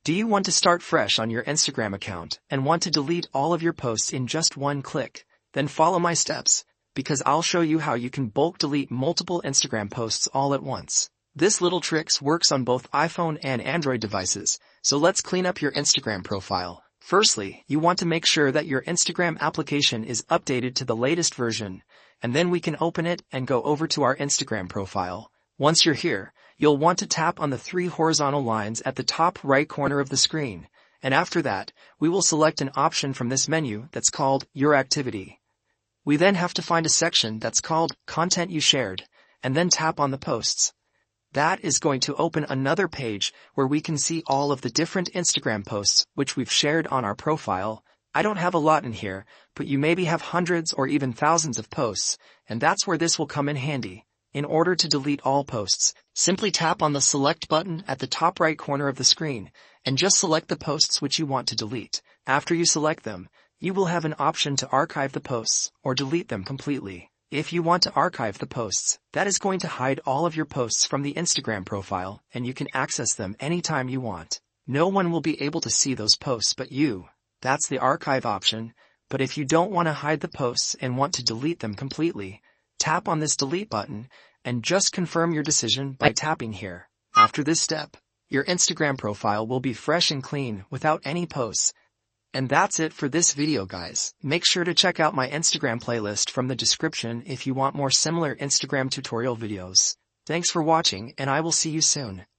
Do you want to start fresh on your Instagram account and want to delete all of your posts in just one click? Then follow my steps, because I'll show you how you can bulk delete multiple Instagram posts all at once. This little tricks works on both iPhone and Android devices, so let's clean up your Instagram profile. Firstly, you want to make sure that your Instagram application is updated to the latest version, and then we can open it and go over to our Instagram profile. Once you're here, you'll want to tap on the 3 horizontal lines at the top right corner of the screen, and after that, we will select an option from this menu that's called Your Activity. We then have to find a section that's called Content You Shared, and then tap on the posts. That is going to open another page where we can see all of the different Instagram posts which we've shared on our profile. I don't have a lot in here, but you maybe have hundreds or even thousands of posts, and that's where this will come in handy. In order to delete all posts, simply tap on the Select button at the top right corner of the screen, and just select the posts which you want to delete. After you select them, you will have an option to archive the posts or delete them completely. If you want to archive the posts, that is going to hide all of your posts from the Instagram profile, and you can access them anytime you want. No one will be able to see those posts but you. That's the archive option, but if you don't want to hide the posts and want to delete them completely, tap on this delete button and just confirm your decision by tapping here. After this step, your Instagram profile will be fresh and clean without any posts. And that's it for this video, guys. Make sure to check out my Instagram playlist from the description if you want more similar Instagram tutorial videos. Thanks for watching, and I will see you soon.